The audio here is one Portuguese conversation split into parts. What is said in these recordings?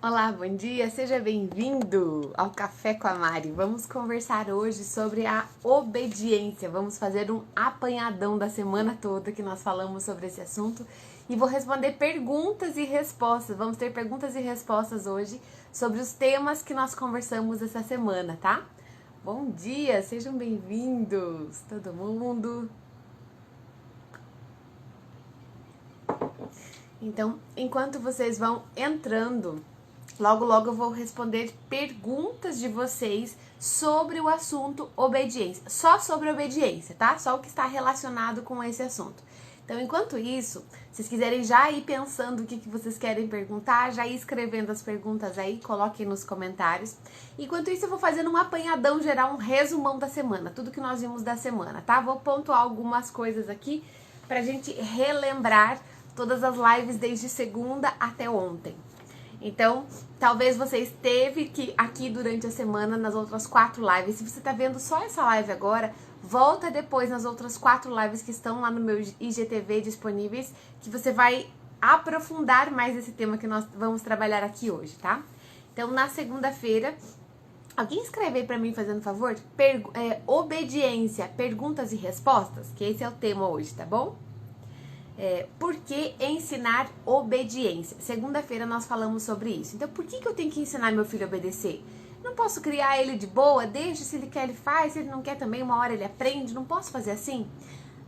Olá, bom dia, seja bem-vindo ao Café com a Mari. Vamos conversar hoje sobre a obediência. Vamos fazer um apanhadão da semana toda que nós falamos sobre esse assunto e vou responder perguntas e respostas. Vamos ter perguntas e respostas hoje sobre os temas que nós conversamos essa semana, tá? Bom dia, sejam bem-vindos, todo mundo. Então, enquanto vocês vão entrando, logo logo eu vou responder perguntas de vocês sobre o assunto obediência. Só sobre obediência, tá? Só o que está relacionado com esse assunto. Então, enquanto isso, se vocês quiserem já ir pensando o que vocês querem perguntar, já ir escrevendo as perguntas aí, coloquem nos comentários. Enquanto isso, eu vou fazendo um apanhadão geral, um resumão da semana, tudo que nós vimos da semana, tá? Vou pontuar algumas coisas aqui pra gente relembrar todas as lives desde segunda até ontem. Então, talvez você esteve aqui durante a semana nas outras 4 lives. Se você tá vendo só essa live agora, volta depois nas outras 4 lives que estão lá no meu IGTV disponíveis, que você vai aprofundar mais esse tema que nós vamos trabalhar aqui hoje, tá? Então, na segunda-feira, alguém escreve aí pra mim, fazendo favor? Obediência, perguntas e respostas, que esse é o tema hoje, tá bom? Por que ensinar obediência? Segunda-feira nós falamos sobre isso. Então, por que eu tenho que ensinar meu filho a obedecer? Não posso criar ele de boa, deixa, se ele quer ele faz, se ele não quer também, uma hora ele aprende, não posso fazer assim?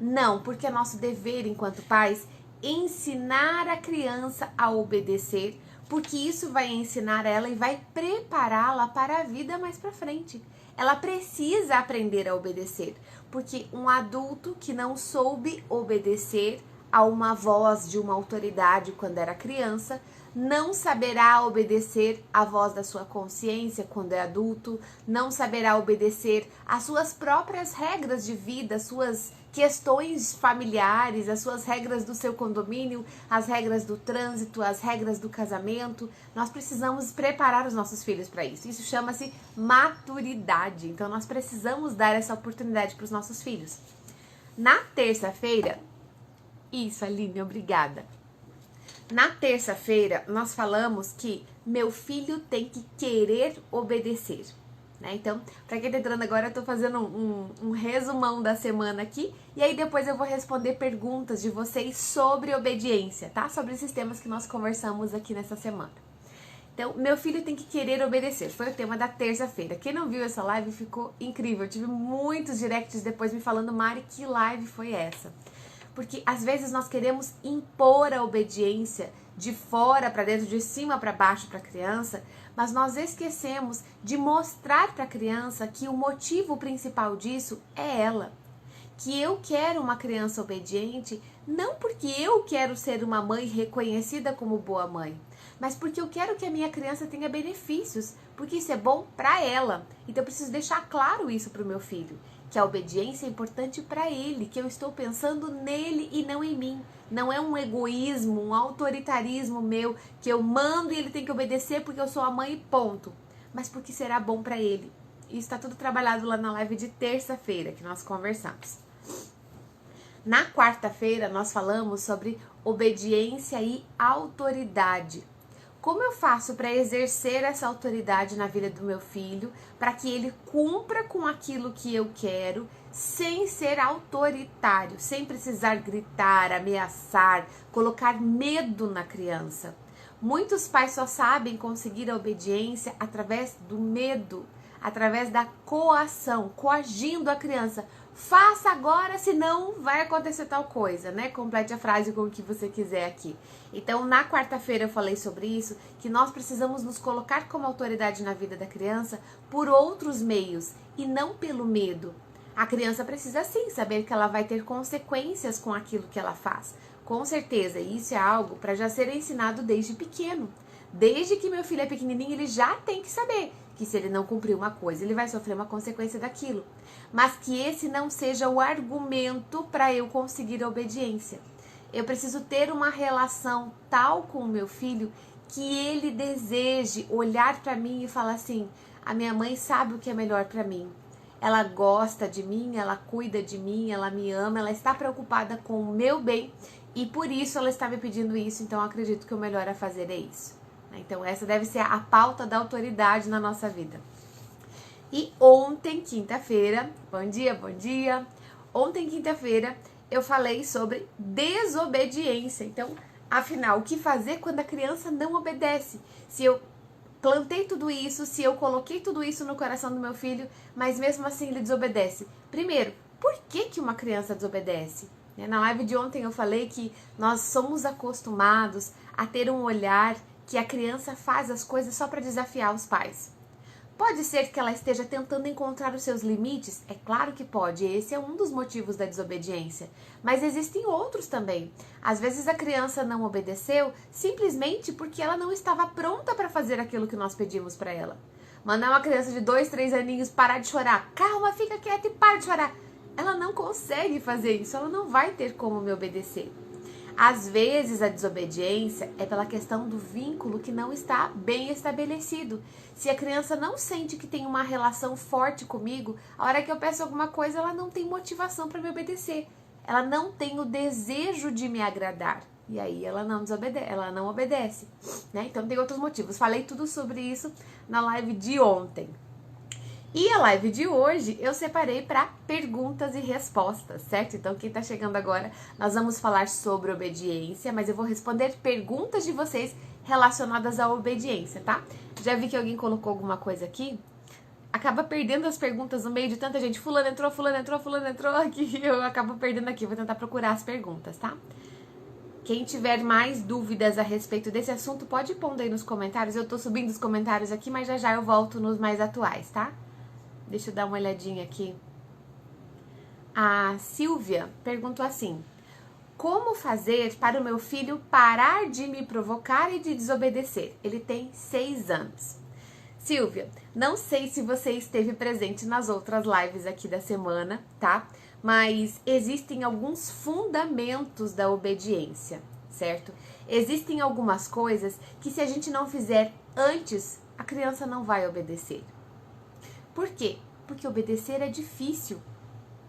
Não, porque é nosso dever enquanto pais ensinar a criança a obedecer, porque isso vai ensinar ela e vai prepará-la para a vida mais para frente. Ela precisa aprender a obedecer, porque um adulto que não soube obedecer a uma voz de uma autoridade quando era criança, não saberá obedecer à voz da sua consciência quando é adulto, não saberá obedecer às suas próprias regras de vida, às suas questões familiares, as suas regras do seu condomínio, as regras do trânsito, as regras do casamento. Nós precisamos preparar os nossos filhos para isso. Isso chama-se maturidade. Então nós precisamos dar essa oportunidade para os nossos filhos. Na terça-feira, isso, Aline, obrigada. Na terça-feira, nós falamos que meu filho tem que querer obedecer, né? Então, pra quem tá entrando agora, eu tô fazendo um resumão da semana aqui, e aí depois eu vou responder perguntas de vocês sobre obediência, tá? Sobre esses temas que nós conversamos aqui nessa semana. Então, meu filho tem que querer obedecer, foi o tema da terça-feira. Quem não viu essa live ficou incrível, eu tive muitos directs depois me falando, Mari, que live foi essa? Porque às vezes nós queremos impor a obediência de fora para dentro, de cima para baixo para a criança, mas nós esquecemos de mostrar para a criança que o motivo principal disso é ela. Que eu quero uma criança obediente não porque eu quero ser uma mãe reconhecida como boa mãe, mas porque eu quero que a minha criança tenha benefícios, porque isso é bom para ela. Então eu preciso deixar claro isso para o meu filho, que a obediência é importante para ele, que eu estou pensando nele e não em mim. Não é um egoísmo, um autoritarismo meu, que eu mando e ele tem que obedecer porque eu sou a mãe e ponto. Mas porque será bom para ele. Isso está tudo trabalhado lá na live de terça-feira que nós conversamos. Na quarta-feira nós falamos sobre obediência e autoridade. Como eu faço para exercer essa autoridade na vida do meu filho, para que ele cumpra com aquilo que eu quero, sem ser autoritário, sem precisar gritar, ameaçar, colocar medo na criança? Muitos pais só sabem conseguir a obediência através do medo, através da coação, coagindo a criança. Faça agora, senão vai acontecer tal coisa, né? Complete a frase com o que você quiser aqui. Então, na quarta-feira eu falei sobre isso, que nós precisamos nos colocar como autoridade na vida da criança por outros meios e não pelo medo. A criança precisa sim saber que ela vai ter consequências com aquilo que ela faz. Com certeza, isso é algo para já ser ensinado desde pequeno. Desde que meu filho é pequenininho, ele já tem que saber que se ele não cumprir uma coisa, ele vai sofrer uma consequência daquilo. Mas que esse não seja o argumento para eu conseguir a obediência. Eu preciso ter uma relação tal com o meu filho que ele deseje olhar para mim e falar assim: a minha mãe sabe o que é melhor para mim. Ela gosta de mim, ela cuida de mim, ela me ama, ela está preocupada com o meu bem e por isso ela está me pedindo isso, então eu acredito que o melhor a fazer é isso. Então essa deve ser a pauta da autoridade na nossa vida. E ontem, quinta-feira, bom dia. Ontem, quinta-feira, eu falei sobre desobediência. Então, afinal, o que fazer quando a criança não obedece? Se eu plantei tudo isso, se eu coloquei tudo isso no coração do meu filho, mas mesmo assim ele desobedece. Primeiro, por que uma criança desobedece? Na live de ontem eu falei que nós somos acostumados a ter um olhar que a criança faz as coisas só para desafiar os pais. Pode ser que ela esteja tentando encontrar os seus limites? É claro que pode, esse é um dos motivos da desobediência. Mas existem outros também. Às vezes a criança não obedeceu simplesmente porque ela não estava pronta para fazer aquilo que nós pedimos para ela. Mandar uma criança de 2, 3 aninhos parar de chorar. Calma, fica quieta e para de chorar. Ela não consegue fazer isso, ela não vai ter como me obedecer. Às vezes a desobediência é pela questão do vínculo que não está bem estabelecido. Se a criança não sente que tem uma relação forte comigo, a hora que eu peço alguma coisa, ela não tem motivação para me obedecer. Ela não tem o desejo de me agradar. E aí ela não obedece, né? Então tem outros motivos. Falei tudo sobre isso na live de ontem. E a live de hoje eu separei para perguntas e respostas, certo? Então quem tá chegando agora, nós vamos falar sobre obediência, mas eu vou responder perguntas de vocês relacionadas à obediência, tá? Já vi que alguém colocou alguma coisa aqui, acaba perdendo as perguntas no meio de tanta gente. Fulano entrou aqui, eu acabo perdendo aqui, vou tentar procurar as perguntas, tá? Quem tiver mais dúvidas a respeito desse assunto, pode ir pondo aí nos comentários. Eu tô subindo os comentários aqui, mas já eu volto nos mais atuais, tá? Deixa eu dar uma olhadinha aqui. A Silvia perguntou assim: como fazer para o meu filho parar de me provocar e de desobedecer? Ele tem 6 anos. Silvia, não sei se você esteve presente nas outras lives aqui da semana, tá? Mas existem alguns fundamentos da obediência, certo? Existem algumas coisas que se a gente não fizer antes, a criança não vai obedecer. Por quê? Porque obedecer é difícil.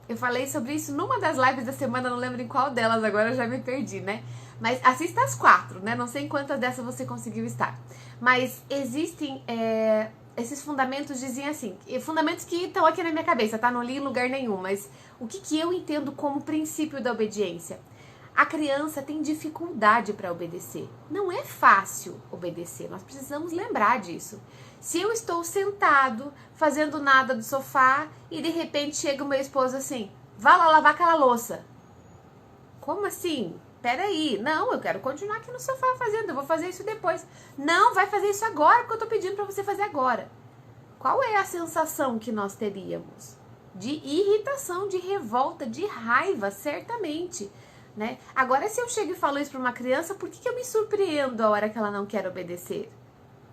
Eu falei sobre isso numa das lives da semana, não lembro em qual delas, agora eu já me perdi, né? Mas assista as 4, né? Não sei em quantas dessas você conseguiu estar. Mas existem, esses fundamentos dizem assim, fundamentos que estão aqui na minha cabeça, tá? Não li em lugar nenhum, mas o que eu entendo como princípio da obediência? A criança tem dificuldade para obedecer. Não é fácil obedecer, nós precisamos lembrar disso. Se eu estou sentado, fazendo nada do sofá, e de repente chega o meu esposo assim, vá lá lavar aquela louça. Como assim? Peraí, não, eu quero continuar aqui no sofá fazendo, eu vou fazer isso depois. Não, vai fazer isso agora, porque eu tô pedindo para você fazer agora. Qual é a sensação que nós teríamos? De irritação, de revolta, de raiva, certamente, né? Agora, se eu chego e falo isso para uma criança, por que eu me surpreendo a hora que ela não quer obedecer?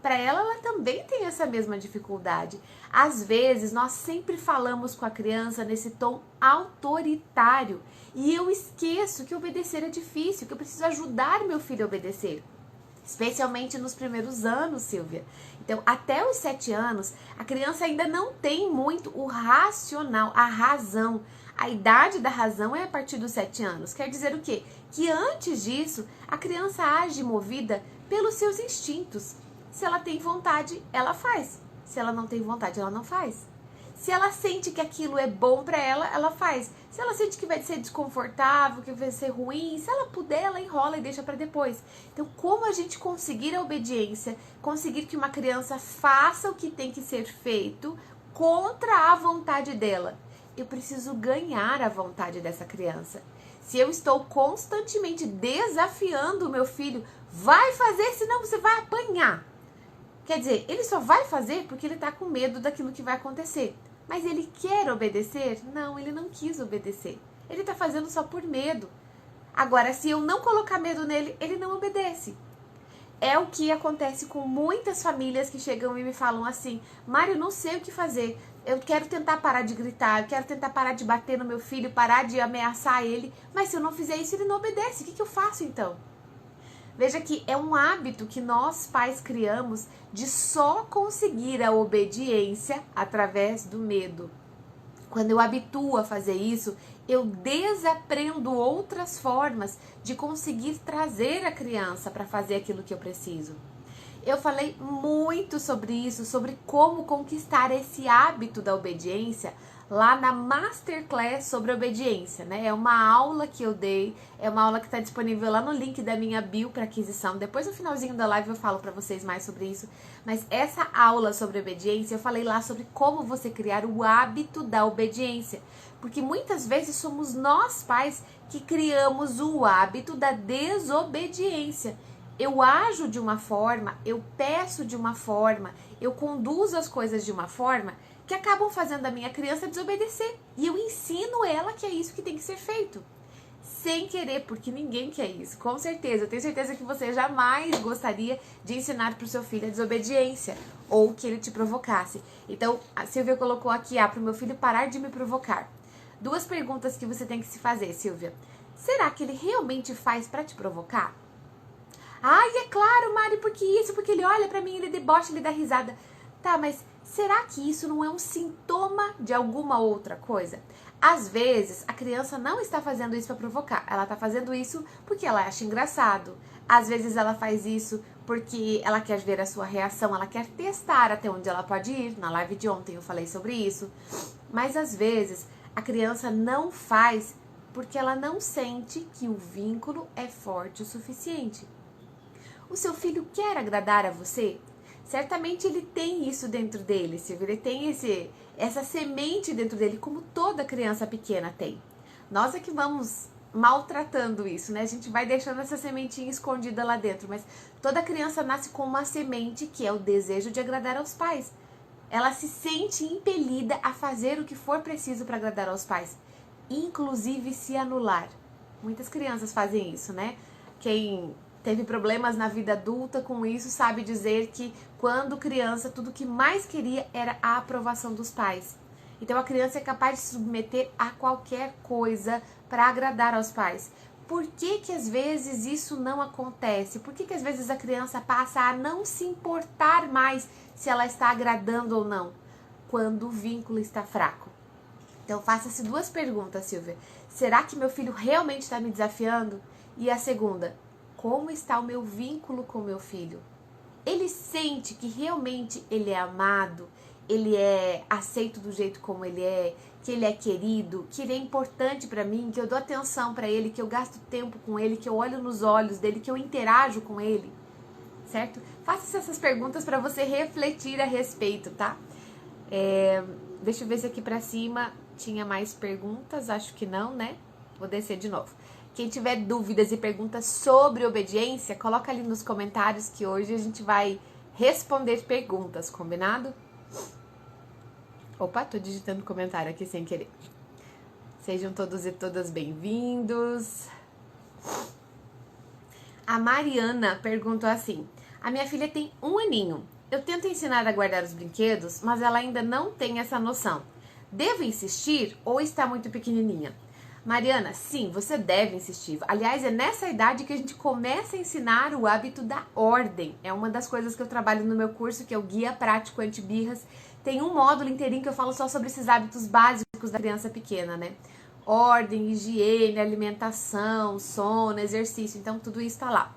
Para ela também tem essa mesma dificuldade. Às vezes, nós sempre falamos com a criança nesse tom autoritário e eu esqueço que obedecer é difícil, que eu preciso ajudar meu filho a obedecer. Especialmente nos primeiros anos, Silvia. Então, até os 7 anos, a criança ainda não tem muito o racional, a razão. A idade da razão é a partir dos 7 anos. Quer dizer o quê? Que antes disso, a criança age movida pelos seus instintos. Se ela tem vontade, ela faz. Se ela não tem vontade, ela não faz. Se ela sente que aquilo é bom pra ela, ela faz. Se ela sente que vai ser desconfortável, que vai ser ruim, se ela puder, ela enrola e deixa pra depois. Então, como a gente conseguir a obediência, conseguir que uma criança faça o que tem que ser feito contra a vontade dela? Eu preciso ganhar a vontade dessa criança. Se eu estou constantemente desafiando o meu filho, vai fazer, senão você vai apanhar. Quer dizer, ele só vai fazer porque ele tá com medo daquilo que vai acontecer. Mas ele quer obedecer? Não, ele não quis obedecer. Ele tá fazendo só por medo. Agora, se eu não colocar medo nele, ele não obedece. É o que acontece com muitas famílias que chegam e me falam assim: Mário, não sei o que fazer. Eu quero tentar parar de gritar, eu quero tentar parar de bater no meu filho, parar de ameaçar ele. Mas se eu não fizer isso, ele não obedece. O que eu faço então? Veja que é um hábito que nós pais criamos de só conseguir a obediência através do medo. Quando eu habituo a fazer isso, eu desaprendo outras formas de conseguir trazer a criança para fazer aquilo que eu preciso. Eu falei muito sobre isso, sobre como conquistar esse hábito da obediência lá na Masterclass sobre obediência, né? É uma aula que eu dei, é uma aula que está disponível lá no link da minha bio para aquisição. Depois no finalzinho da live eu falo para vocês mais sobre isso. Mas essa aula sobre obediência, eu falei lá sobre como você criar o hábito da obediência. Porque muitas vezes somos nós, pais, que criamos o hábito da desobediência. Eu ajo de uma forma, eu peço de uma forma, eu conduzo as coisas de uma forma que acabam fazendo a minha criança desobedecer. E eu ensino ela que é isso que tem que ser feito. Sem querer, porque ninguém quer isso, com certeza. Eu tenho certeza que você jamais gostaria de ensinar para o seu filho a desobediência ou que ele te provocasse. Então, a Silvia colocou aqui, para o meu filho parar de me provocar. 2 perguntas que você tem que se fazer, Silvia. Será que ele realmente faz para te provocar? Ai, é claro, Mari, porque isso, porque ele olha pra mim, ele debocha, ele dá risada. Tá, mas será que isso não é um sintoma de alguma outra coisa? Às vezes, a criança não está fazendo isso pra provocar. Ela tá fazendo isso porque ela acha engraçado. Às vezes, ela faz isso porque ela quer ver a sua reação, ela quer testar até onde ela pode ir. Na live de ontem eu falei sobre isso. Mas, às vezes, a criança não faz porque ela não sente que o vínculo é forte o suficiente. O seu filho quer agradar a você? Certamente ele tem isso dentro dele, Silvia. Ele tem essa semente dentro dele, como toda criança pequena tem. Nós é que vamos maltratando isso, né? A gente vai deixando essa sementinha escondida lá dentro. Mas toda criança nasce com uma semente que é o desejo de agradar aos pais. Ela se sente impelida a fazer o que for preciso para agradar aos pais, inclusive se anular. Muitas crianças fazem isso, né? Quem teve problemas na vida adulta com isso sabe dizer que quando criança tudo que mais queria era a aprovação dos pais. Então a criança é capaz de se submeter a qualquer coisa para agradar aos pais. Por que que às vezes isso não acontece? Por que que às vezes a criança passa a não se importar mais se ela está agradando ou não? Quando o vínculo está fraco. Então faça-se 2 perguntas, Silvia. Será que meu filho realmente está me desafiando? E a segunda, como está o meu vínculo com meu filho? Ele sente que realmente ele é amado, ele é aceito do jeito como ele é, que ele é querido, que ele é importante para mim, que eu dou atenção para ele, que eu gasto tempo com ele, que eu olho nos olhos dele, que eu interajo com ele, certo? Faça essas perguntas para você refletir a respeito, tá? Deixa eu ver se aqui para cima tinha mais perguntas, acho que não, né? Vou descer de novo. Quem tiver dúvidas e perguntas sobre obediência, coloca ali nos comentários que hoje a gente vai responder perguntas, combinado? Opa, tô digitando comentário aqui sem querer. Sejam todos e todas bem-vindos. A Mariana perguntou assim: a minha filha tem 1 aninho. Eu tento ensinar a guardar os brinquedos, mas ela ainda não tem essa noção. Devo insistir ou está muito pequenininha? Mariana, sim, você deve insistir. Aliás, é nessa idade que a gente começa a ensinar o hábito da ordem. É uma das coisas que eu trabalho no meu curso, que é o Guia Prático Anti-Birras. Tem um módulo inteirinho que eu falo só sobre esses hábitos básicos da criança pequena, né? Ordem, higiene, alimentação, sono, exercício. Então, tudo isso tá lá.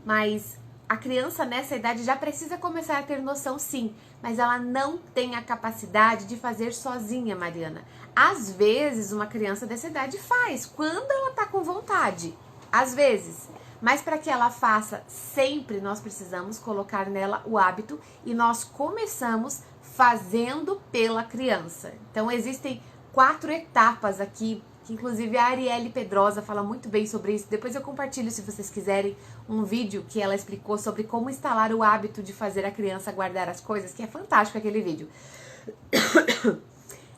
Mas a criança nessa idade já precisa começar a ter noção, sim. Mas ela não tem a capacidade de fazer sozinha, Mariana. Às vezes, uma criança dessa idade faz, quando ela tá com vontade. Às vezes. Mas para que ela faça sempre, nós precisamos colocar nela o hábito e nós começamos fazendo pela criança. Então, existem 4 etapas aqui, que inclusive a Arielle Pedrosa fala muito bem sobre isso. Depois eu compartilho, se vocês quiserem, um vídeo que ela explicou sobre como instalar o hábito de fazer a criança guardar as coisas, que é fantástico aquele vídeo.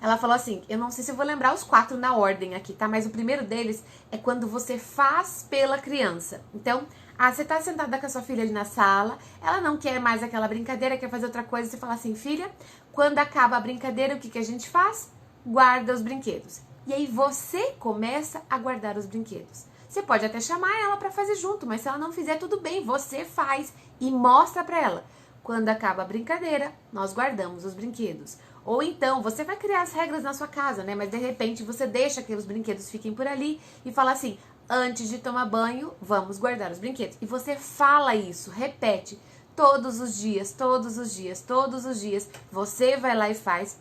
Ela falou assim, eu não sei se eu vou lembrar os 4 na ordem aqui, tá? Mas o primeiro deles é quando você faz pela criança. Então, você tá sentada com a sua filha ali na sala, ela não quer mais aquela brincadeira, quer fazer outra coisa, você fala assim, filha, quando acaba a brincadeira, o que que a gente faz? Guarda os brinquedos. E aí você começa a guardar os brinquedos. Você pode até chamar ela para fazer junto, mas se ela não fizer, tudo bem, você faz e mostra para ela. Quando acaba a brincadeira, nós guardamos os brinquedos. Ou então, você vai criar as regras na sua casa, né? Mas de repente você deixa que os brinquedos fiquem por ali e fala assim, antes de tomar banho, vamos guardar os brinquedos. E você fala isso, repete todos os dias, todos os dias, todos os dias, você vai lá e faz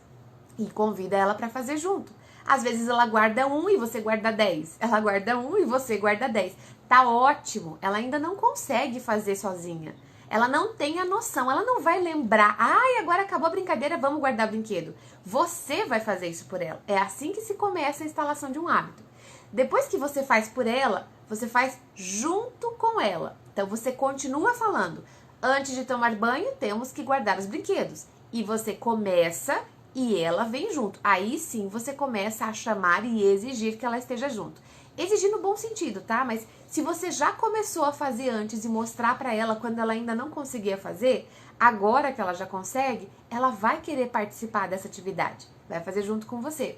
e convida ela para fazer junto. Às vezes ela guarda 1 e você guarda 10. Ela guarda 1 e você guarda 10. Tá ótimo. Ela ainda não consegue fazer sozinha. Ela não tem a noção. Ela não vai lembrar. Ai, agora acabou a brincadeira, vamos guardar brinquedo. Você vai fazer isso por ela. É assim que se começa a instalação de um hábito. Depois que você faz por ela, você faz junto com ela. Então você continua falando. Antes de tomar banho, temos que guardar os brinquedos. E você começa e ela vem junto. Aí sim você começa a chamar e exigir que ela esteja junto. Exigir no bom sentido, tá? Mas se você já começou a fazer antes e mostrar pra ela quando ela ainda não conseguia fazer, agora que ela já consegue, ela vai querer participar dessa atividade. Vai fazer junto com você.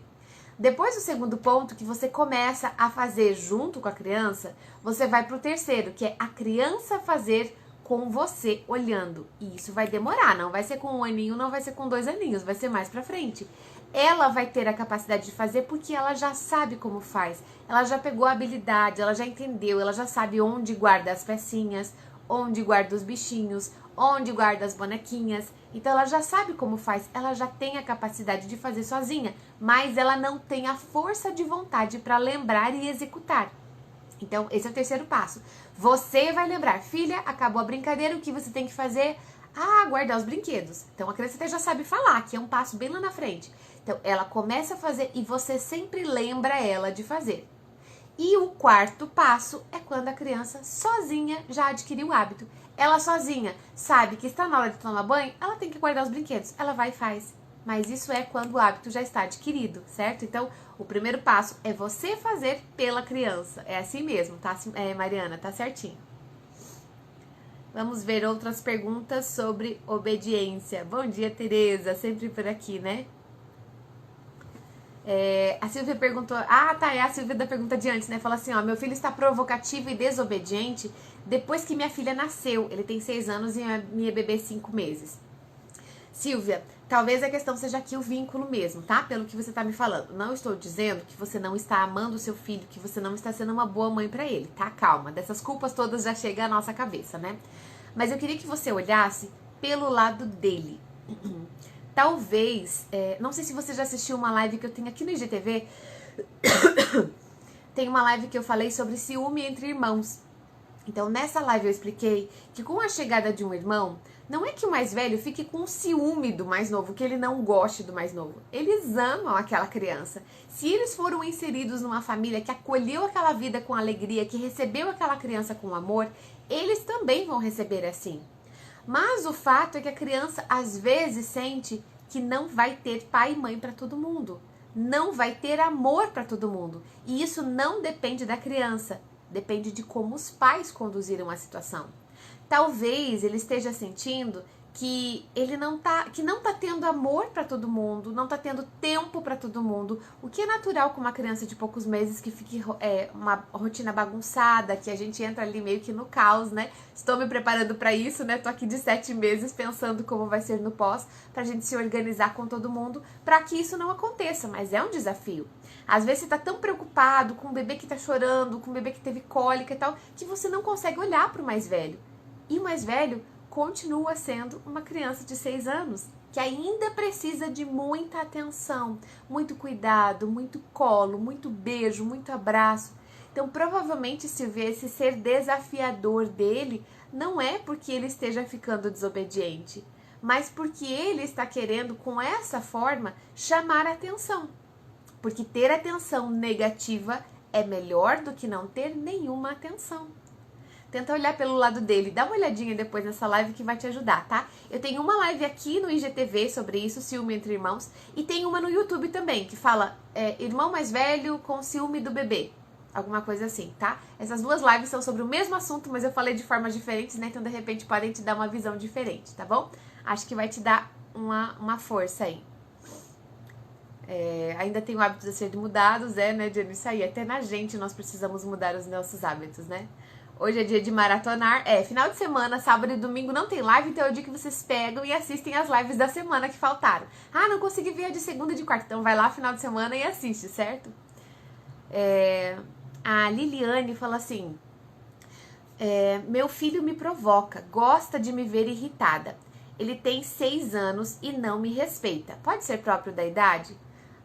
Depois do segundo ponto, que você começa a fazer junto com a criança, você vai pro terceiro, que é a criança fazer com você olhando. E isso vai demorar, não vai ser com 1 aninho, não vai ser com 2 aninhos, vai ser mais pra frente. Ela vai ter a capacidade de fazer porque ela já sabe como faz. Ela já pegou a habilidade, ela já entendeu, ela já sabe onde guarda as pecinhas, onde guarda os bichinhos, onde guarda as bonequinhas. Então ela já sabe como faz, ela já tem a capacidade de fazer sozinha, mas ela não tem a força de vontade para lembrar e executar. Então, esse é o terceiro passo. Você vai lembrar, filha, acabou a brincadeira, o que você tem que fazer? Ah, guardar os brinquedos. Então, a criança até já sabe falar, que é um passo bem lá na frente. Então, ela começa a fazer e você sempre lembra ela de fazer. E o quarto passo é quando a criança sozinha já adquiriu o hábito. Ela sozinha sabe que está na hora de tomar banho, ela tem que guardar os brinquedos. Ela vai e faz. Mas isso é quando o hábito já está adquirido, certo? Então, o primeiro passo é você fazer pela criança. É assim mesmo, tá, Mariana? Tá certinho. Vamos ver outras perguntas sobre obediência. Bom dia, Tereza. Sempre por aqui, né? A Silvia perguntou... Ah, tá, é a Silvia da pergunta de antes, né? Fala assim, ó, meu filho está provocativo e desobediente depois que minha filha nasceu. Ele tem 6 anos e minha bebê 5 meses. Silvia, talvez a questão seja aqui o vínculo mesmo, tá? Pelo que você tá me falando. Não estou dizendo que você não está amando o seu filho, que você não está sendo uma boa mãe pra ele, tá? Calma, dessas culpas todas já chegam à nossa cabeça, né? Mas eu queria que você olhasse pelo lado dele. Talvez, não sei se você já assistiu uma live que eu tenho aqui no IGTV. Tem uma live que eu falei sobre ciúme entre irmãos. Então, nessa live eu expliquei que com a chegada de um irmão, não é que o mais velho fique com ciúme do mais novo, que ele não goste do mais novo. Eles amam aquela criança. Se eles foram inseridos numa família que acolheu aquela vida com alegria, que recebeu aquela criança com amor, eles também vão receber assim. Mas o fato é que a criança às vezes sente que não vai ter pai e mãe para todo mundo. Não vai ter amor para todo mundo. E isso não depende da criança. Depende de como os pais conduziram a situação. Talvez ele esteja sentindo que ele não tá tendo amor para todo mundo, não tá tendo tempo para todo mundo, o que é natural com uma criança de poucos meses que fique uma rotina bagunçada, que a gente entra ali meio que no caos, né? Estou me preparando para isso, né? Tô aqui de 7 meses pensando como vai ser no pós, pra gente se organizar com todo mundo, para que isso não aconteça, mas é um desafio. Às vezes você tá tão preocupado com o bebê que tá chorando, com o bebê que teve cólica e tal, que você não consegue olhar pro mais velho. E o mais velho continua sendo uma criança de 6 anos, que ainda precisa de muita atenção, muito cuidado, muito colo, muito beijo, muito abraço. Então, provavelmente, Silvia, esse ser desafiador dele não é porque ele esteja ficando desobediente, mas porque ele está querendo, com essa forma, chamar a atenção. Porque ter atenção negativa é melhor do que não ter nenhuma atenção. Tenta olhar pelo lado dele, dá uma olhadinha depois nessa live que vai te ajudar, tá? Eu tenho uma live aqui no IGTV sobre isso, ciúme entre irmãos, e tem uma no YouTube também, que fala irmão mais velho com ciúme do bebê. Alguma coisa assim, tá? Essas duas lives são sobre o mesmo assunto, mas eu falei de formas diferentes, né? Então, de repente, podem te dar uma visão diferente, tá bom? Acho que vai te dar uma força aí. Ainda tem hábitos a serem mudados, né, Diana? Isso aí, até na gente nós precisamos mudar os nossos hábitos, né? Hoje é dia de maratonar. Final de semana, sábado e domingo não tem live, então é o dia que vocês pegam e assistem as lives da semana que faltaram. Ah, não consegui ver a de segunda e de quarta. Então vai lá final de semana e assiste, certo? A Liliane fala assim... Meu filho me provoca, gosta de me ver irritada. Ele tem 6 anos e não me respeita. Pode ser próprio da idade?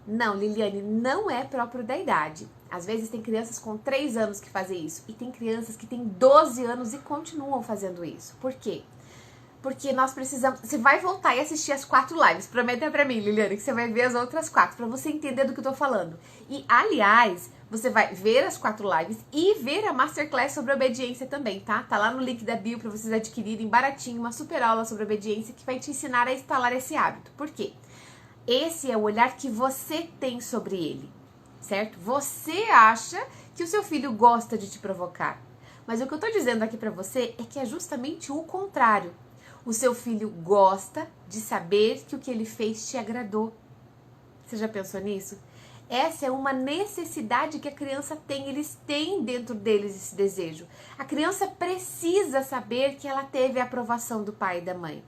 Não, Liliane, não é próprio da idade. Às vezes tem crianças com 3 anos que fazem isso. E tem crianças que têm 12 anos e continuam fazendo isso. Por quê? Porque nós precisamos... Você vai voltar e assistir as 4 lives. Prometa pra mim, Liliane, que você vai ver as outras 4. Pra você entender do que eu tô falando. E, aliás, você vai ver as 4 lives e ver a Masterclass sobre obediência também, tá? Tá lá no link da bio pra vocês adquirirem baratinho uma super aula sobre obediência que vai te ensinar a instalar esse hábito. Por quê? Esse é o olhar que você tem sobre ele, certo? Você acha que o seu filho gosta de te provocar. Mas o que eu tô dizendo aqui pra você é que é justamente o contrário. O seu filho gosta de saber que o que ele fez te agradou. Você já pensou nisso? Essa é uma necessidade que a criança tem, eles têm dentro deles esse desejo. A criança precisa saber que ela teve a aprovação do pai e da mãe.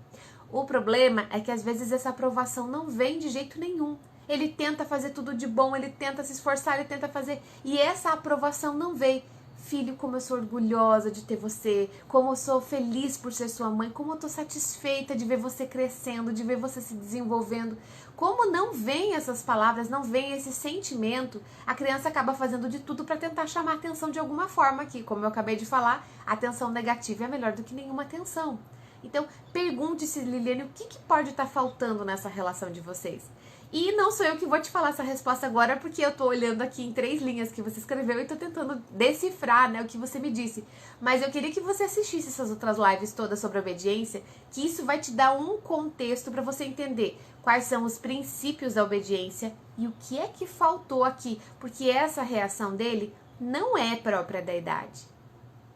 O problema é que às vezes essa aprovação não vem de jeito nenhum. Ele tenta fazer tudo de bom, ele tenta se esforçar, ele tenta fazer... E essa aprovação não veio. Filho, como eu sou orgulhosa de ter você, como eu sou feliz por ser sua mãe, como eu tô satisfeita de ver você crescendo, de ver você se desenvolvendo. Como não vem essas palavras, não vem esse sentimento, a criança acaba fazendo de tudo para tentar chamar a atenção de alguma forma aqui. Como eu acabei de falar, a atenção negativa é melhor do que nenhuma atenção. Então, pergunte-se, Liliane, o que pode estar faltando nessa relação de vocês? E não sou eu que vou te falar essa resposta agora, porque eu tô olhando aqui em 3 linhas que você escreveu e tô tentando decifrar, né, o que você me disse. Mas eu queria que você assistisse essas outras lives todas sobre obediência, que isso vai te dar um contexto para você entender quais são os princípios da obediência e o que é que faltou aqui, porque essa reação dele não é própria da idade.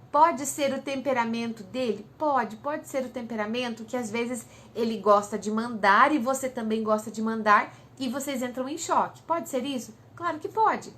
Pode ser o temperamento dele? Pode ser o temperamento que às vezes ele gosta de mandar e você também gosta de mandar e vocês entram em choque. Pode ser isso? Claro que pode.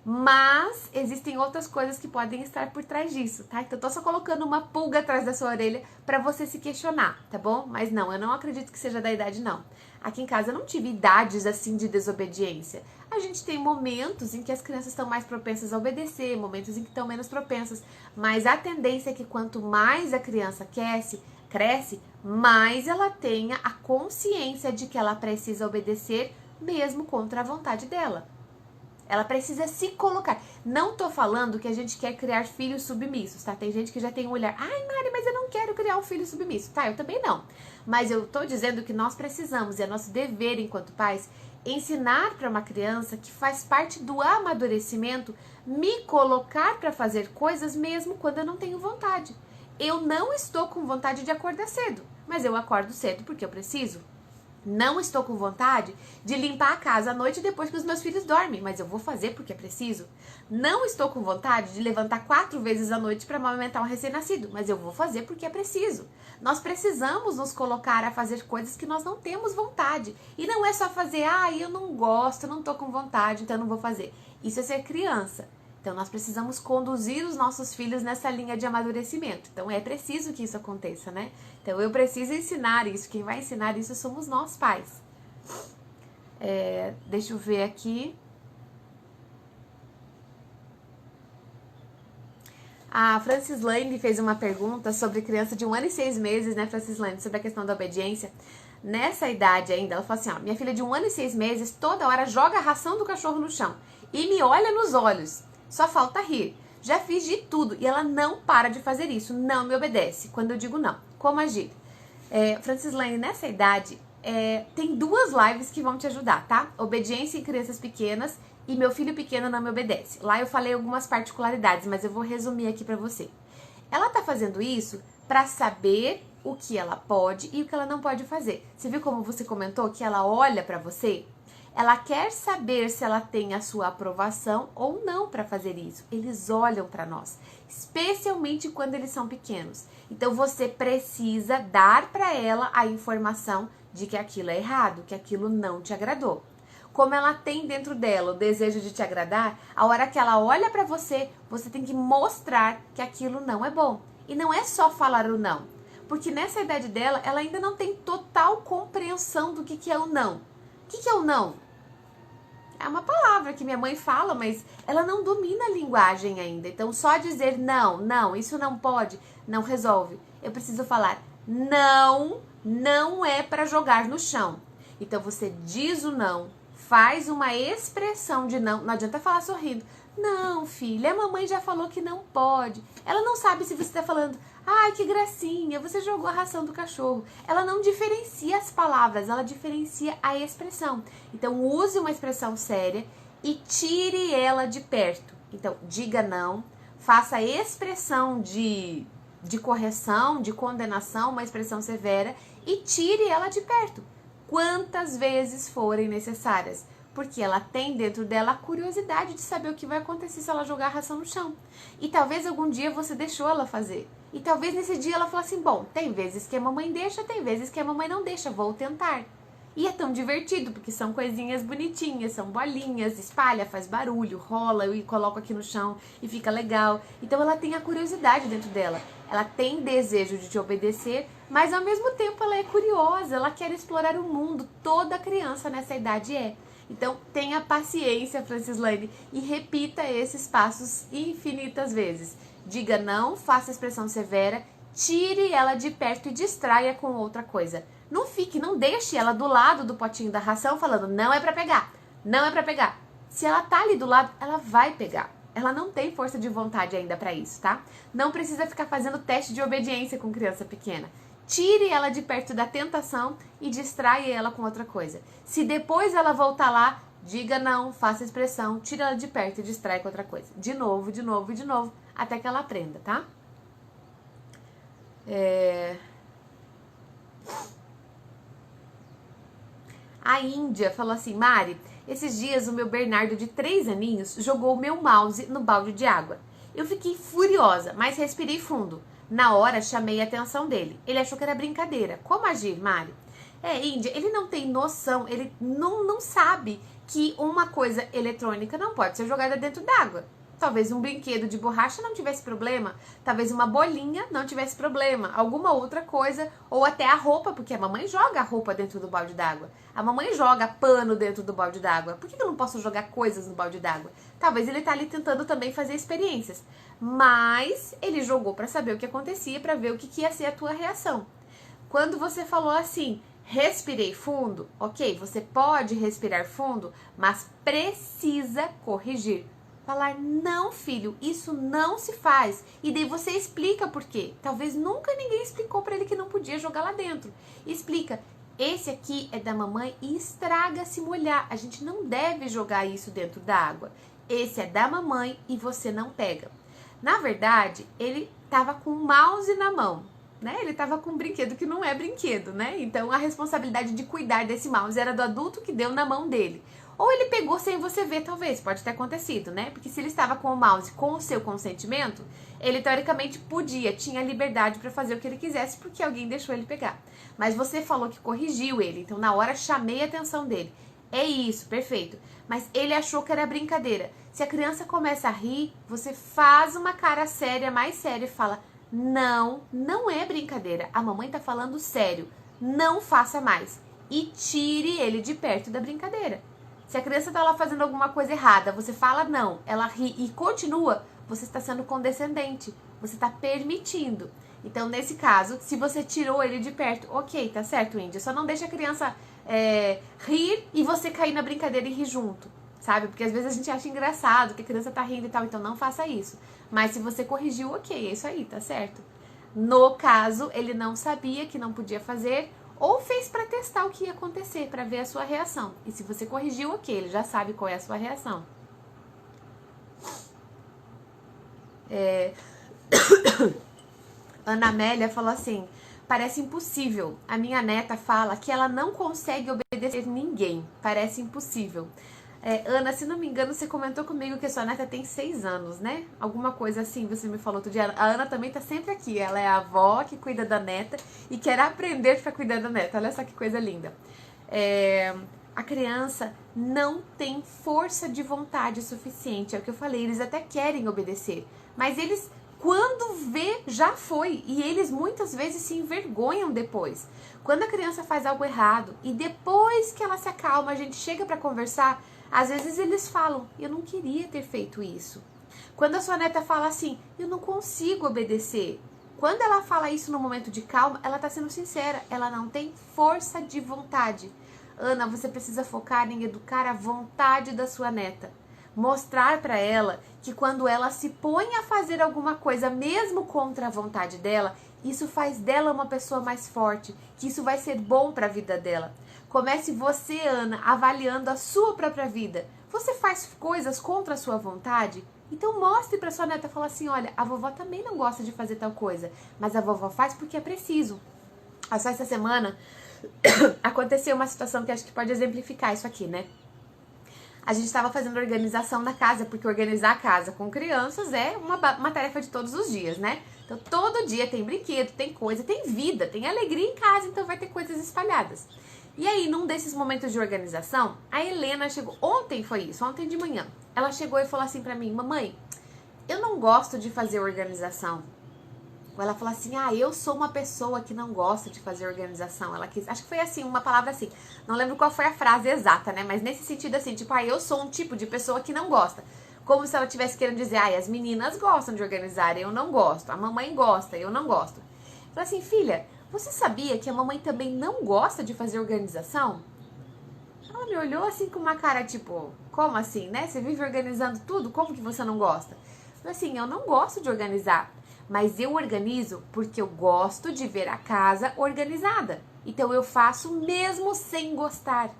Mas existem outras coisas que podem estar por trás disso, tá? Então eu tô só colocando uma pulga atrás da sua orelha pra você se questionar, tá bom? Mas não, eu não acredito que seja da idade, não. Aqui em casa eu não tive idades assim de desobediência. A gente tem momentos em que as crianças estão mais propensas a obedecer, momentos em que estão menos propensas. Mas a tendência é que quanto mais a criança cresce, mais ela tenha a consciência de que ela precisa obedecer mesmo contra a vontade dela. Ela precisa se colocar. Não tô falando que a gente quer criar filhos submissos, tá? Tem gente que já tem um olhar, ai Mari, mas eu não quero criar um filho submisso. Tá, eu também não. Mas eu tô dizendo que nós precisamos, e é nosso dever enquanto pais, ensinar para uma criança que faz parte do amadurecimento, me colocar para fazer coisas mesmo quando eu não tenho vontade. Eu não estou com vontade de acordar cedo, mas eu acordo cedo porque eu preciso. Não estou com vontade de limpar a casa à noite depois que os meus filhos dormem, mas eu vou fazer porque é preciso. Não estou com vontade de levantar 4 vezes à noite para amamentar um recém-nascido, mas eu vou fazer porque é preciso. Nós precisamos nos colocar a fazer coisas que nós não temos vontade. E não é só fazer, eu não gosto, eu não estou com vontade, então eu não vou fazer. Isso é ser criança. Então, nós precisamos conduzir os nossos filhos nessa linha de amadurecimento. Então, é preciso que isso aconteça, né? Então, eu preciso ensinar isso. Quem vai ensinar isso somos nós, pais. Deixa eu ver aqui. A Francis Lane fez uma pergunta sobre criança de 1 ano e 6 meses, né, Francis Lane? Sobre a questão da obediência. Nessa idade ainda, ela falou assim, minha filha de 1 ano e 6 meses, toda hora joga a ração do cachorro no chão e me olha nos olhos. Só falta rir. Já fiz de tudo e ela não para de fazer isso. Não me obedece. Quando eu digo não. Como agir? Francis Lane, nessa idade, tem 2 lives que vão te ajudar, tá? Obediência em crianças pequenas e meu filho pequeno não me obedece. Lá eu falei algumas particularidades, mas eu vou resumir aqui pra você. Ela tá fazendo isso pra saber o que ela pode e o que ela não pode fazer. Você viu como você comentou que ela olha pra você? Ela quer saber se ela tem a sua aprovação ou não para fazer isso. Eles olham para nós, especialmente quando eles são pequenos. Então você precisa dar para ela a informação de que aquilo é errado, que aquilo não te agradou. Como ela tem dentro dela o desejo de te agradar, a hora que ela olha para você, você tem que mostrar que aquilo não é bom. E não é só falar o não, porque nessa idade dela, ela ainda não tem total compreensão do que é o não. O que é o não? É uma palavra que minha mãe fala, mas ela não domina a linguagem ainda. Então, só dizer não, não, isso não pode, não resolve. Eu preciso falar não, não é para jogar no chão. Então, você diz o não, faz uma expressão de não. Não adianta falar sorrindo. Não, filha, a mamãe já falou que não pode. Ela não sabe se você está falando, ai, que gracinha, você jogou a ração do cachorro. Ela não diferencia as palavras, ela diferencia a expressão. Então, use uma expressão séria e tire ela de perto. Então, diga não, faça a expressão de correção, de condenação, uma expressão severa, e tire ela de perto, quantas vezes forem necessárias. Porque ela tem dentro dela a curiosidade de saber o que vai acontecer se ela jogar a ração no chão. E talvez algum dia você deixou ela fazer. E talvez nesse dia ela fale assim, bom, tem vezes que a mamãe deixa, tem vezes que a mamãe não deixa, vou tentar. E é tão divertido, porque são coisinhas bonitinhas, são bolinhas, espalha, faz barulho, rola e coloca aqui no chão e fica legal. Então ela tem a curiosidade dentro dela. Ela tem desejo de te obedecer, mas ao mesmo tempo ela é curiosa, ela quer explorar o mundo. Toda criança nessa idade é. Então, tenha paciência, Francislane, e repita esses passos infinitas vezes. Diga não, faça expressão severa, tire ela de perto e distraia com outra coisa. Não deixe ela do lado do potinho da ração falando, não é pra pegar, não é pra pegar. Se ela tá ali do lado, ela vai pegar. Ela não tem força de vontade ainda pra isso, tá? Não precisa ficar fazendo teste de obediência com criança pequena. Tire ela de perto da tentação e distraia ela com outra coisa. Se depois ela voltar lá, diga não, faça expressão, tire ela de perto e distrai com outra coisa. De novo, de novo e de novo, até que ela aprenda, tá? A Índia falou assim, Mari, esses dias o meu Bernardo de 3 aninhos jogou o meu mouse no balde de água. Eu fiquei furiosa, mas respirei fundo. Na hora, chamei a atenção dele. Ele achou que era brincadeira. Como agir, Mari? Índia, ele não tem noção, ele não sabe que uma coisa eletrônica não pode ser jogada dentro d'água. Talvez um brinquedo de borracha não tivesse problema, talvez uma bolinha não tivesse problema, alguma outra coisa, ou até a roupa, porque a mamãe joga a roupa dentro do balde d'água. A mamãe joga pano dentro do balde d'água. Por que eu não posso jogar coisas no balde d'água? Talvez ele tá ali tentando também fazer experiências. Mas ele jogou para saber o que acontecia, para ver o que ia ser a tua reação. Quando você falou assim, respirei fundo, ok, você pode respirar fundo, mas precisa corrigir. Falar, não filho, isso não se faz. E daí você explica por quê. Talvez nunca ninguém explicou para ele que não podia jogar lá dentro. Explica, esse aqui é da mamãe e estraga se molhar. A gente não deve jogar isso dentro da água. Esse é da mamãe e você não pega. Na verdade, ele tava com o mouse na mão, né? Ele tava com um brinquedo que não é brinquedo, né? Então a responsabilidade de cuidar desse mouse era do adulto que deu na mão dele. Ou ele pegou sem você ver, talvez, pode ter acontecido, né? Porque se ele estava com o mouse com o seu consentimento, ele teoricamente podia, tinha liberdade para fazer o que ele quisesse porque alguém deixou ele pegar. Mas você falou que corrigiu ele, então na hora chamei a atenção dele. É isso, perfeito. Mas ele achou que era brincadeira. Se a criança começa a rir, você faz uma cara séria, mais séria e fala, não, não é brincadeira. A mamãe tá falando sério. Não faça mais. E tire ele de perto da brincadeira. Se a criança tá lá fazendo alguma coisa errada, você fala não, ela ri e continua, você está sendo condescendente. Você está permitindo. Então, nesse caso, se você tirou ele de perto, ok, tá certo, Índia. Só não deixa a criança rir e você cair na brincadeira e rir junto, sabe? Porque às vezes a gente acha engraçado que a criança tá rindo e tal, então não faça isso. Mas se você corrigiu, ok, é isso aí, tá certo. No caso, ele não sabia que não podia fazer ou fez pra testar o que ia acontecer, pra ver a sua reação. E se você corrigiu, ok, ele já sabe qual é a sua reação. Ana Amélia falou assim, parece impossível. A minha neta fala que ela não consegue obedecer ninguém. Parece impossível. Ana, se não me engano, você comentou comigo que a sua neta tem 6 anos, né? Alguma coisa assim, você me falou outro dia. A Ana também tá sempre aqui. Ela é a avó que cuida da neta e quer aprender pra cuidar da neta. Olha só que coisa linda. A criança não tem força de vontade suficiente. É o que eu falei, eles até querem obedecer. Mas eles, quando vê, já foi. E eles muitas vezes se envergonham depois. Quando a criança faz algo errado e depois que ela se acalma, a gente chega pra conversar, Às vezes eles falam, eu não queria ter feito isso. Quando a sua neta fala assim, eu não consigo obedecer. Quando ela fala isso no momento de calma, ela tá sendo sincera, ela não tem força de vontade. Ana, você precisa focar em educar a vontade da sua neta. Mostrar para ela que quando ela se põe a fazer alguma coisa, mesmo contra a vontade dela, isso faz dela uma pessoa mais forte, que isso vai ser bom para a vida dela. Comece você, Ana, avaliando a sua própria vida. Você faz coisas contra a sua vontade? Então mostre para sua neta, fala assim, olha, a vovó também não gosta de fazer tal coisa, mas a vovó faz porque é preciso. Só essa semana aconteceu uma situação que acho que pode exemplificar isso aqui, né? A gente estava fazendo organização da casa, porque organizar a casa com crianças é uma tarefa de todos os dias, né? Então todo dia tem brinquedo, tem coisa, tem vida, tem alegria em casa, então vai ter coisas espalhadas. E aí, num desses momentos de organização, a Helena chegou, ontem foi isso, ontem de manhã, ela chegou e falou assim pra mim, mamãe, eu não gosto de fazer organização. Ela falou assim, eu sou uma pessoa que não gosta de fazer organização. Ela quis, acho que foi assim, uma palavra assim, não lembro qual foi a frase exata, né? Mas nesse sentido assim, tipo, eu sou um tipo de pessoa que não gosta. Como se ela estivesse querendo dizer, as meninas gostam de organizar, eu não gosto. A mamãe gosta, eu não gosto. Ela falou assim, filha, você sabia que a mamãe também não gosta de fazer organização? Ela me olhou assim com uma cara tipo, como assim, né? Você vive organizando tudo, como que você não gosta? Eu falei assim, eu não gosto de organizar, mas eu organizo porque eu gosto de ver a casa organizada. Então eu faço mesmo sem gostar.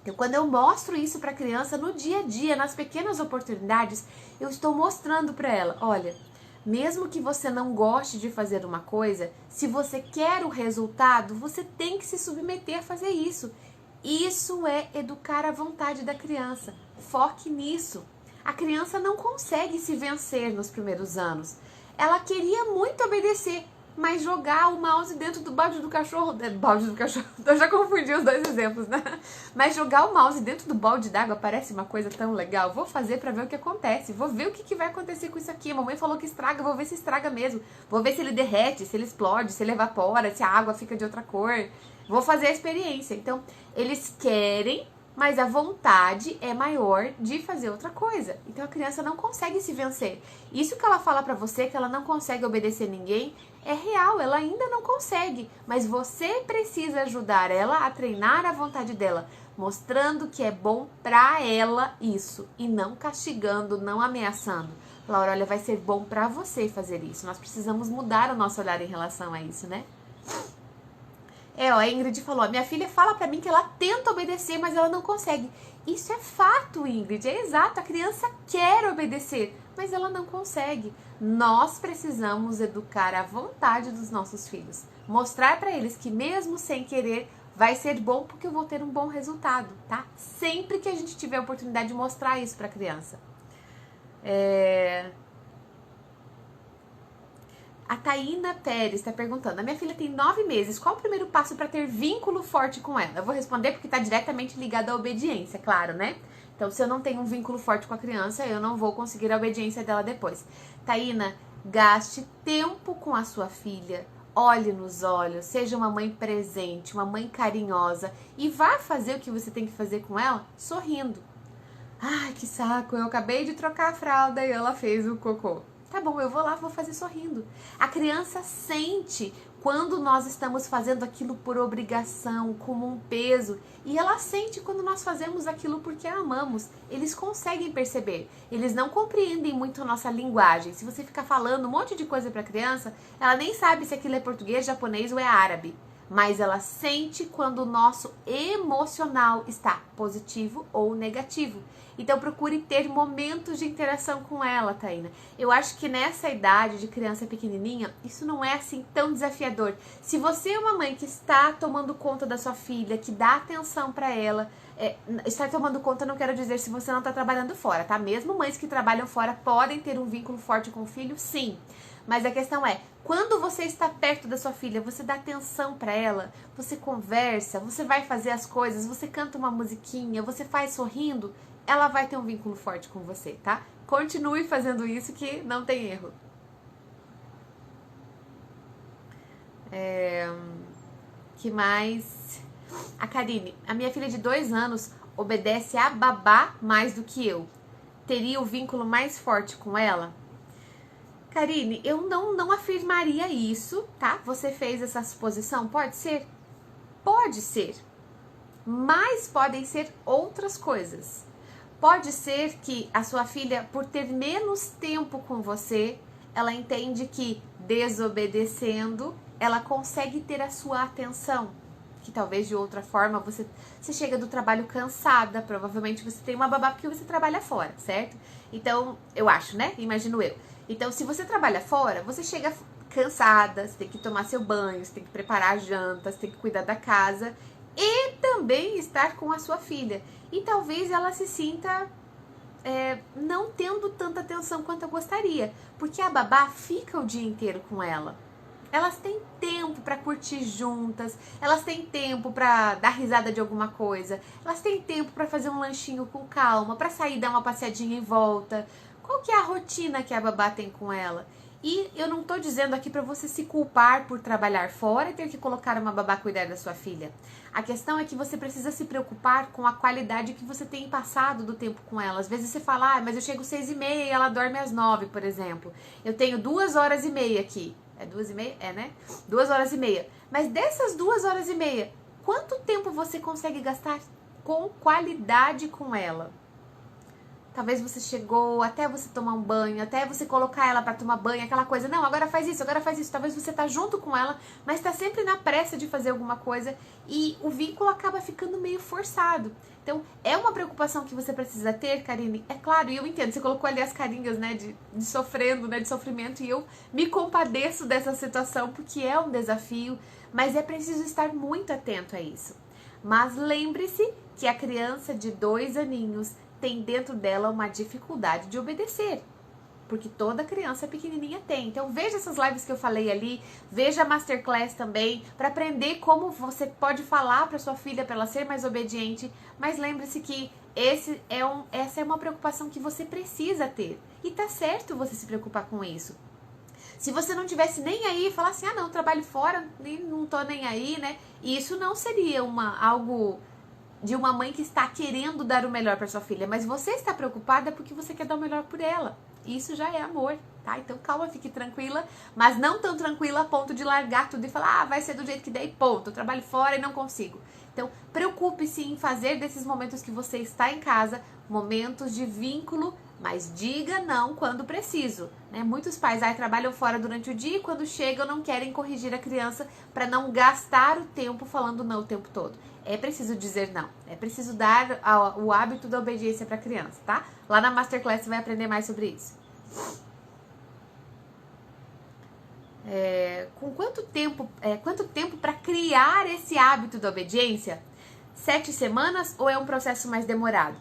Então, quando eu mostro isso para a criança no dia a dia, nas pequenas oportunidades, eu estou mostrando para ela, olha, mesmo que você não goste de fazer uma coisa, se você quer o resultado, você tem que se submeter a fazer isso. Isso é educar a vontade da criança. Foque nisso. A criança não consegue se vencer nos primeiros anos. Ela queria muito obedecer, mas jogar o mouse dentro do balde do cachorro... Eu já confundi os dois exemplos, né? Mas jogar o mouse dentro do balde d'água parece uma coisa tão legal. Vou fazer pra ver o que acontece. Vou ver o que vai acontecer com isso aqui. A mamãe falou que estraga, vou ver se estraga mesmo. Vou ver se ele derrete, se ele explode, se ele evapora, se a água fica de outra cor. Vou fazer a experiência. Então, eles querem, mas a vontade é maior de fazer outra coisa. Então a criança não consegue se vencer. Isso que ela fala pra você, que ela não consegue obedecer ninguém, é real, ela ainda não consegue. Mas você precisa ajudar ela a treinar a vontade dela, mostrando que é bom pra ela isso, e não castigando, não ameaçando. Laura, olha, vai ser bom pra você fazer isso. Nós precisamos mudar o nosso olhar em relação a isso, né? A Ingrid falou, minha filha fala pra mim que ela tenta obedecer, mas ela não consegue. Isso é fato, Ingrid, é exato, a criança quer obedecer, mas ela não consegue. Nós precisamos educar a vontade dos nossos filhos. Mostrar pra eles que mesmo sem querer, vai ser bom porque eu vou ter um bom resultado, tá? Sempre que a gente tiver a oportunidade de mostrar isso pra criança. A Taína Pérez está perguntando, a minha filha tem 9 meses, qual o primeiro passo para ter vínculo forte com ela? Eu vou responder porque está diretamente ligado à obediência, claro, né? Então, se eu não tenho um vínculo forte com a criança, eu não vou conseguir a obediência dela depois. Taína, gaste tempo com a sua filha, olhe nos olhos, seja uma mãe presente, uma mãe carinhosa e vá fazer o que você tem que fazer com ela sorrindo. Ai, que saco, eu acabei de trocar a fralda e ela fez o cocô. Tá bom, eu vou lá, vou fazer sorrindo. A criança sente quando nós estamos fazendo aquilo por obrigação, como um peso. E ela sente quando nós fazemos aquilo porque a amamos. Eles conseguem perceber. Eles não compreendem muito a nossa linguagem. Se você ficar falando um monte de coisa pra criança, ela nem sabe se aquilo é português, japonês ou é árabe. Mas ela sente quando o nosso emocional está positivo ou negativo. Então procure ter momentos de interação com ela, Taína. Eu acho que nessa idade de criança pequenininha, isso não é assim tão desafiador. Se você é uma mãe que está tomando conta da sua filha, que dá atenção para ela, estar tomando conta não quero dizer se você não está trabalhando fora, tá? Mesmo mães que trabalham fora podem ter um vínculo forte com o filho, sim. Mas a questão é, quando você está perto da sua filha, você dá atenção para ela, você conversa, você vai fazer as coisas, você canta uma musiquinha, você faz sorrindo, ela vai ter um vínculo forte com você, tá? Continue fazendo isso que não tem erro. Que mais? A Karine, a minha filha de 2 anos obedece a babá mais do que eu. Teria o vínculo mais forte com ela? Karine, eu não afirmaria isso, tá? Você fez essa suposição? Pode ser? Pode ser. Mas podem ser outras coisas. Pode ser que a sua filha, por ter menos tempo com você, ela entende que desobedecendo, ela consegue ter a sua atenção. Que talvez de outra forma você chega do trabalho cansada, provavelmente você tem uma babá porque você trabalha fora, certo? Então, eu acho, né? Imagino eu. Então, se você trabalha fora, você chega cansada, você tem que tomar seu banho, você tem que preparar a janta, você tem que cuidar da casa e também estar com a sua filha. E talvez ela se sinta não tendo tanta atenção quanto eu gostaria, porque a babá fica o dia inteiro com ela. Elas têm tempo para curtir juntas, elas têm tempo para dar risada de alguma coisa, elas têm tempo para fazer um lanchinho com calma, para sair dar uma passeadinha em volta. Qual que é a rotina que a babá tem com ela? E eu não tô dizendo aqui para você se culpar por trabalhar fora e ter que colocar uma babá cuidar da sua filha. A questão é que você precisa se preocupar com a qualidade que você tem passado do tempo com ela. Às vezes você fala, mas eu chego 6h30 e ela dorme às 9, por exemplo. Eu tenho 2h30 aqui. É 2h30? É, né? 2h30. Mas dessas 2h30, quanto tempo você consegue gastar com qualidade com ela? Talvez você chegou até você tomar um banho, até você colocar ela para tomar banho, aquela coisa, não, agora faz isso, agora faz isso. Talvez você tá junto com ela, mas tá sempre na pressa de fazer alguma coisa e o vínculo acaba ficando meio forçado. Então, é uma preocupação que você precisa ter, Karine. É claro, e eu entendo, você colocou ali as carinhas, né, de sofrendo, né, de sofrimento, e eu me compadeço dessa situação, porque é um desafio, mas é preciso estar muito atento a isso. Mas lembre-se que a criança de 2 aninhos tem dentro dela uma dificuldade de obedecer, porque toda criança pequenininha tem. Então veja essas lives que eu falei ali, veja a Masterclass também, para aprender como você pode falar para sua filha para ela ser mais obediente, mas lembre-se que essa é uma preocupação que você precisa ter, e tá certo você se preocupar com isso. Se você não tivesse nem aí, falar assim, não, trabalho fora, não tô nem aí, né? Isso não seria algo de uma mãe que está querendo dar o melhor para sua filha, mas você está preocupada porque você quer dar o melhor por ela. Isso já é amor, tá? Então calma, fique tranquila, mas não tão tranquila a ponto de largar tudo e falar, vai ser do jeito que der e ponto, eu trabalho fora e não consigo. Então preocupe-se em fazer desses momentos que você está em casa, momentos de vínculo, mas diga não quando preciso, né? Muitos pais trabalham fora durante o dia e quando chegam não querem corrigir a criança para não gastar o tempo falando não o tempo todo. É preciso dizer não, é preciso dar o hábito da obediência para a criança, tá? Lá na Masterclass você vai aprender mais sobre isso. Com quanto tempo para criar esse hábito da obediência? 7 semanas ou é um processo mais demorado?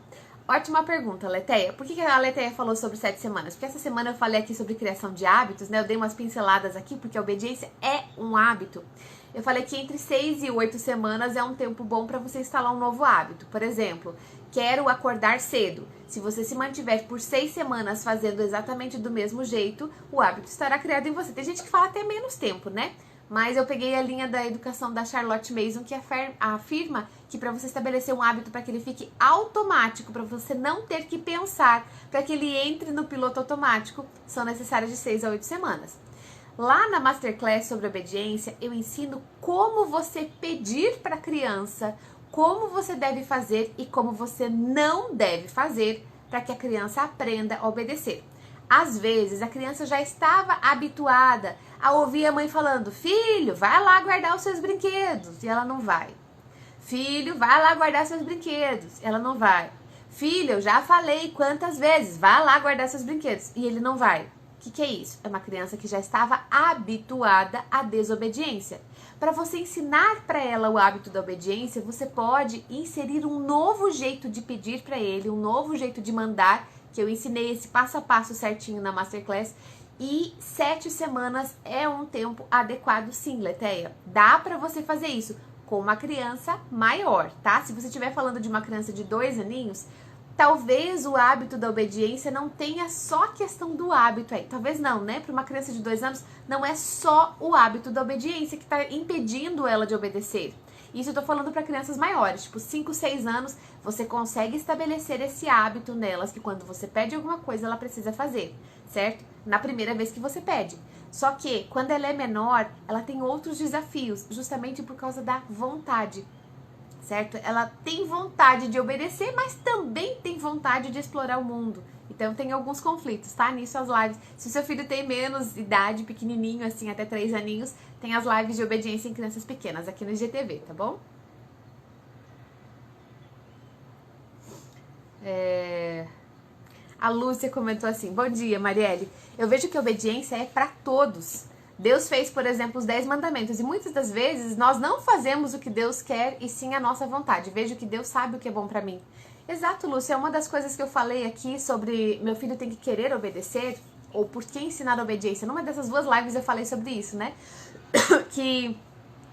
Ótima pergunta, Leteia. Por que a Leteia falou sobre 7 semanas? Porque essa semana eu falei aqui sobre criação de hábitos, né? Eu dei umas pinceladas aqui, porque a obediência é um hábito. Eu falei que entre 6 e 8 semanas é um tempo bom para você instalar um novo hábito. Por exemplo, quero acordar cedo. Se você se mantiver por 6 semanas fazendo exatamente do mesmo jeito, o hábito estará criado em você. Tem gente que fala até menos tempo, né? Mas eu peguei a linha da educação da Charlotte Mason, que afirma que para você estabelecer um hábito para que ele fique automático, para você não ter que pensar, para que ele entre no piloto automático, são necessárias de 6 a 8 semanas. Lá na Masterclass sobre obediência, eu ensino como você pedir para a criança, como você deve fazer e como você não deve fazer para que a criança aprenda a obedecer. Às vezes, a criança já estava habituada a ouvir a mãe falando, filho, vai lá guardar os seus brinquedos, e ela não vai. Filho, vai lá guardar seus brinquedos, ela não vai. Filho, eu já falei quantas vezes, vai lá guardar seus brinquedos, e ele não vai. O que é isso? É uma criança que já estava habituada à desobediência. Para você ensinar para ela o hábito da obediência, você pode inserir um novo jeito de pedir para ele, um novo jeito de mandar, que eu ensinei esse passo a passo certinho na Masterclass. E 7 semanas é um tempo adequado sim, Leteia. Dá para você fazer isso com uma criança maior, tá? Se você estiver falando de uma criança de 2 aninhos, talvez o hábito da obediência não tenha só a questão do hábito aí. Talvez não, né? Para uma criança de 2 anos, não é só o hábito da obediência que está impedindo ela de obedecer. Isso eu tô falando para crianças maiores, tipo 5, 6 anos, você consegue estabelecer esse hábito nelas, que quando você pede alguma coisa, ela precisa fazer, certo? Na primeira vez que você pede. Só que, quando ela é menor, ela tem outros desafios, justamente por causa da vontade, certo? Ela tem vontade de obedecer, mas também tem vontade de explorar o mundo. Então tem alguns conflitos, tá? Nisso as lives. Se o seu filho tem menos idade, pequenininho, assim, até 3 aninhos, tem as lives de obediência em crianças pequenas aqui no IGTV, tá bom? A Lúcia comentou assim: bom dia, Marielle. Eu vejo que a obediência é para todos. Deus fez, por exemplo, os 10 mandamentos. E muitas das vezes nós não fazemos o que Deus quer e sim a nossa vontade. Vejo que Deus sabe o que é bom para mim. Exato, Lúcia. Uma das coisas que eu falei aqui sobre meu filho tem que querer obedecer, ou por que ensinar a obediência. Numa dessas 2 lives eu falei sobre isso, né? Que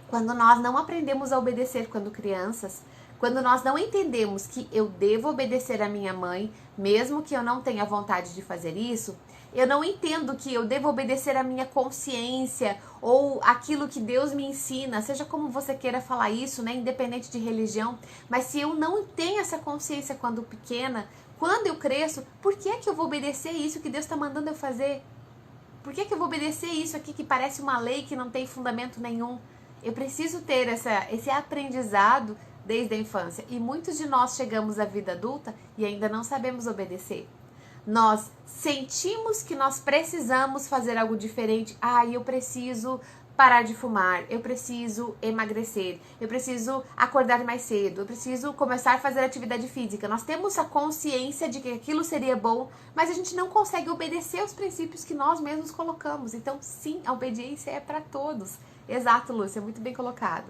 quando nós não aprendemos a obedecer quando crianças, quando nós não entendemos que eu devo obedecer a minha mãe, mesmo que eu não tenha vontade de fazer isso, eu não entendo que eu devo obedecer a minha consciência ou aquilo que Deus me ensina, seja como você queira falar isso, né, independente de religião, mas se eu não tenho essa consciência quando pequena, quando eu cresço, por que é que eu vou obedecer isso que Deus está mandando eu fazer? Por que é que eu vou obedecer isso aqui que parece uma lei que não tem fundamento nenhum? Eu preciso ter esse aprendizado desde a infância. E muitos de nós chegamos à vida adulta e ainda não sabemos obedecer. Nós sentimos que nós precisamos fazer algo diferente. Eu preciso parar de fumar, eu preciso emagrecer, eu preciso acordar mais cedo, eu preciso começar a fazer atividade física. Nós temos a consciência de que aquilo seria bom, mas a gente não consegue obedecer aos princípios que nós mesmos colocamos. Então, sim, a obediência é para todos. Exato, Lúcia, muito bem colocado.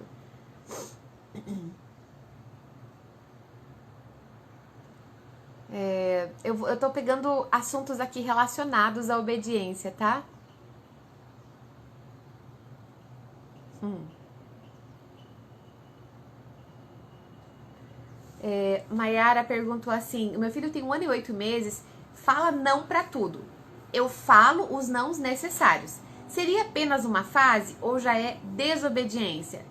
Eu tô pegando assuntos aqui relacionados à obediência, tá? Maiara perguntou assim: o meu filho tem 1 ano e 8 meses, fala não pra tudo. Eu falo os nãos necessários. Seria apenas uma fase ou já é desobediência?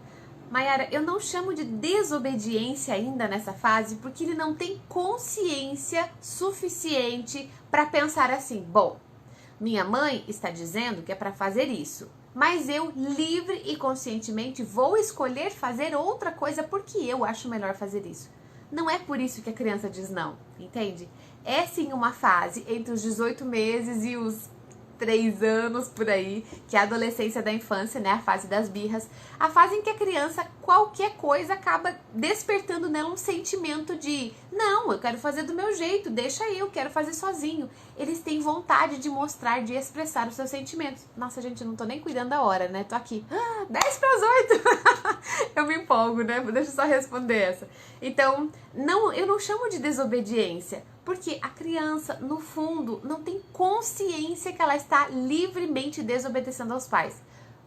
Maiara, eu não chamo de desobediência ainda nessa fase, porque ele não tem consciência suficiente para pensar assim: bom, minha mãe está dizendo que é para fazer isso, mas eu, livre e conscientemente, vou escolher fazer outra coisa porque eu acho melhor fazer isso. Não é por isso que a criança diz não, entende? É sim uma fase entre os 18 meses e os 3 anos por aí, que é a adolescência da infância, né? A fase das birras. A fase em que a criança, qualquer coisa, acaba despertando nela um sentimento de: não, eu quero fazer do meu jeito, deixa eu quero fazer sozinho. Eles têm vontade de mostrar, de expressar os seus sentimentos. Nossa, gente, eu não tô nem cuidando da hora, né? Tô aqui, 10 para as 8. Eu me empolgo, né? Deixa eu só responder essa. Então, não, eu não chamo de desobediência, porque a criança, no fundo, não tem consciência que ela está livremente desobedecendo aos pais.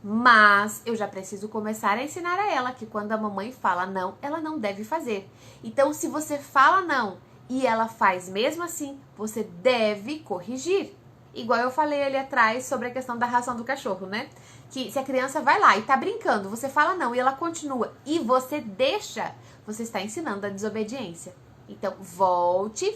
Mas eu já preciso começar a ensinar a ela que quando a mamãe fala não, ela não deve fazer. Então, se você fala não e ela faz mesmo assim, você deve corrigir. Igual eu falei ali atrás sobre a questão da ração do cachorro, né? Que se a criança vai lá e tá brincando, você fala não e ela continua e você deixa, você está ensinando a desobediência. Então, volte,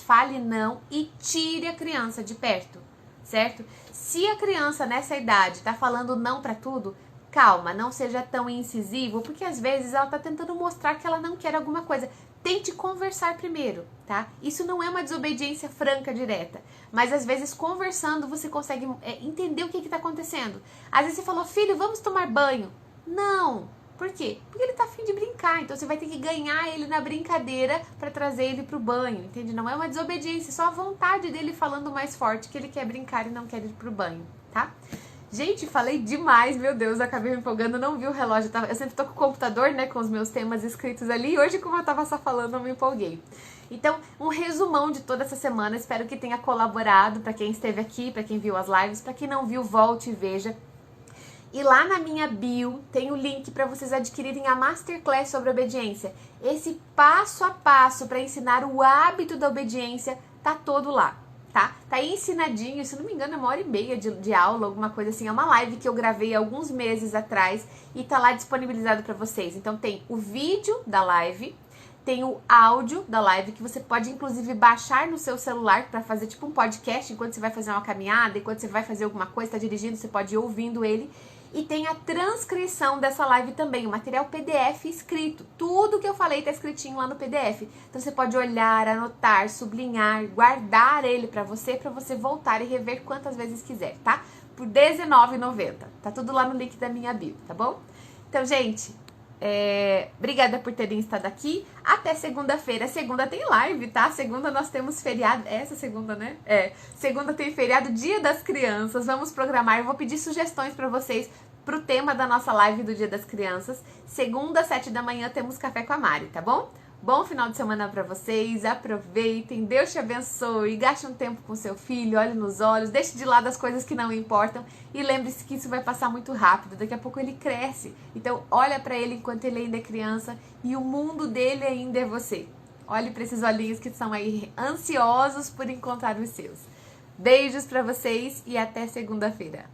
fale não e tire a criança de perto, certo? Se a criança nessa idade tá falando não pra tudo, calma, não seja tão incisivo, porque às vezes ela tá tentando mostrar que ela não quer alguma coisa. Tente conversar primeiro, tá? Isso não é uma desobediência franca, direta, mas às vezes conversando você consegue entender o que tá acontecendo. Às vezes você falou: filho, vamos tomar banho. Não. Por quê? Porque ele tá afim de brincar, então você vai ter que ganhar ele na brincadeira pra trazer ele pro banho, entende? Não é uma desobediência, é só a vontade dele falando mais forte que ele quer brincar e não quer ir pro banho, tá? Gente, falei demais, meu Deus, acabei me empolgando, não vi o relógio, eu sempre tô com o computador, né, com os meus temas escritos ali, e hoje, como eu tava só falando, eu me empolguei. Então, um resumão de toda essa semana, espero que tenha colaborado pra quem esteve aqui, pra quem viu as lives, pra quem não viu, volte e veja. E lá na minha bio tem o link para vocês adquirirem a Masterclass sobre obediência. Esse passo a passo para ensinar o hábito da obediência tá todo lá. tá? Tá aí ensinadinho, se não me engano é 1h30 de aula, alguma coisa assim. É uma live que eu gravei alguns meses atrás e tá lá disponibilizado pra vocês. Então tem o vídeo da live, tem o áudio da live, que você pode inclusive baixar no seu celular pra fazer tipo um podcast enquanto você vai fazer uma caminhada, enquanto você vai fazer alguma coisa, tá dirigindo, você pode ir ouvindo ele. E tem a transcrição dessa live também, o material PDF escrito. Tudo que eu falei tá escritinho lá no PDF. Então você pode olhar, anotar, sublinhar, guardar ele pra você voltar e rever quantas vezes quiser, tá? Por R$19,90. Tá tudo lá no link da minha bio, tá bom? Então, gente, obrigada por terem estado aqui. Até segunda-feira. Segunda tem live, tá? Segunda nós temos feriado. Essa segunda, né? Segunda tem feriado, Dia das Crianças. Vamos programar. Eu vou pedir sugestões pra vocês pro tema da nossa live do Dia das Crianças. Segunda, 7 da manhã, temos Café com a Mari, tá bom? Bom final de semana pra vocês. Aproveitem. Deus te abençoe. Gaste um tempo com seu filho. Olhe nos olhos. Deixe de lado as coisas que não importam. E lembre-se que isso vai passar muito rápido. Daqui a pouco ele cresce. Então, olha pra ele enquanto ele ainda é criança. E o mundo dele ainda é você. Olhe pra esses olhinhos que estão aí ansiosos por encontrar os seus. Beijos pra vocês e até segunda-feira.